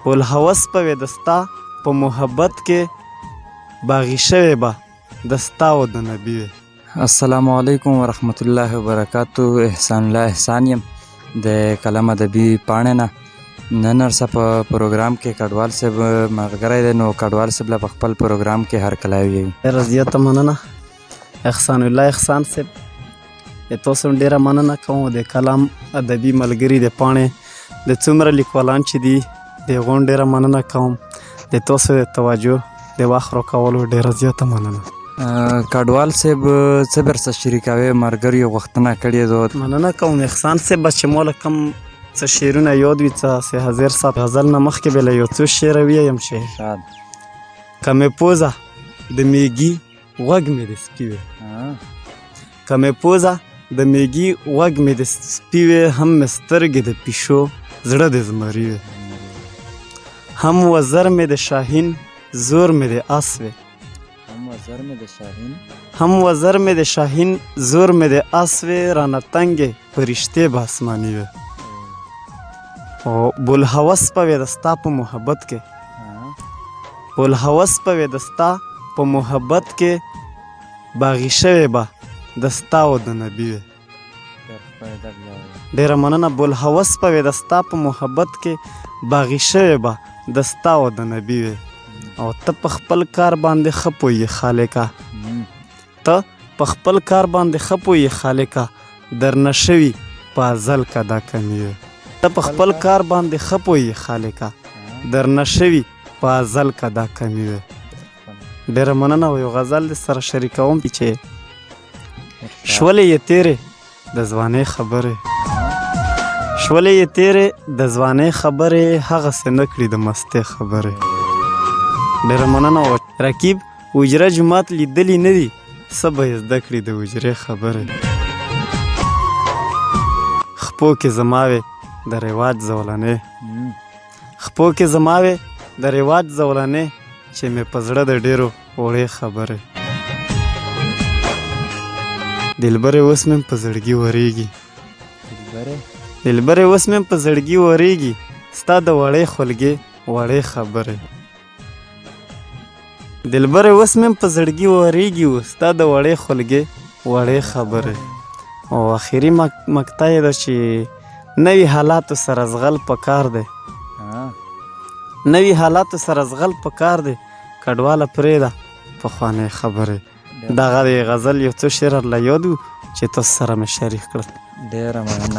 بوالهوس په وې د ستا په محبت کې باغی شوې به د ستا و د نبي وې. السلام علیکم ورحمت الله وبرکاتو. احسان الله احسان یم د کلام ادبي پاڼې نه. نن ورسه په پروګرام کې کډوال صاحب ملګری دی، نو کډوال صاحب له په خپل پروګرام کې هرکلی ویوي. ډېره زیاته مننه احسان الله احسان صاحب، د تاسو هم ډېره مننه کوم د کلام ادبي ملګري د پاڼې د څومره لیکوالان چې دي د هغو هم ډېره مننه کوم. د تاسو د توجه د وخت راکولو ډېره زیاته مننه. کډوال صاحب څه درسه شریکوي؟ ملګریو غوښتنه کړې ده. مننه کوم احسان صاحب چې ما له کوم څه شعرونه یاد وي، څه حاضر صاحب غزل نه مخکې به له یو څو شعره ویایم چې که مې پوزه د میږي غوږ مې د سپي وې، که مې پوزه د میږي غوږ مې د سپي وې، هم مې سترګې د پیشو زړه د زمري وې، هم وزر مې د شاهین زور مې د اس وې، هم وزر مې د شاهین زور مې د اس وې، رانه تنګې فرشتې به آسماني وې. او بوالهوس په وې د ستا په محبت کې، بوالهوس په وې د ستا په محبت کې باغی شوې به د ستا و د نبي وې. ډېره مننه. بوالهوس په وې د ستا په محبت کې باغی شوې به د ستا و د نبي وې. او ته په خپل کار باندې ښه پوهیږې خالقه، ته په خپل کار باندې ښه پوهیږې خالقه، درنه شوي په ازل که دا کمي وې. ته په خپل کار باندې ښه پوهیږې خالقه، درنه شوي په ازل که دا کمي وې. ډېره مننه. او یو غزل د سره شریکوم چې شولې یې تیرې د ځوانۍ خبرې، شولې یې تیرې د ځوانۍ خبرې، هغسې نه کړي د مستۍ خبرې. ډېره مننه. او رقیب حجره جومات لیدلي نه دي، څه به یې زده کړي د حجرې خبرې. خپو کې زما وې د رواج زولنې، خپو کې زما وې د رواج زولنې، چې مې په زړه د ډېرو وړې خبرې. دلبرې اوس مې په زړګي ورېږي، دلبرې اوس مې په زړګي ورېږي، ستا د وړې خولګې وړې خبرې. دلبرې اوس مې په زړګي ورېږي، ستا د وړې خولګې وړې خبرې. او آخري مقطع یې ده چې نوي حالاتو سره زغل پکار دی، نوي حالاتو سره زغل پکار دی، کډواله پرېږده پخوانۍ خبرې. دغه د غزل یو څو شعر له یاد و چې تاسو سره مې شریک کړل. ډېره مننه.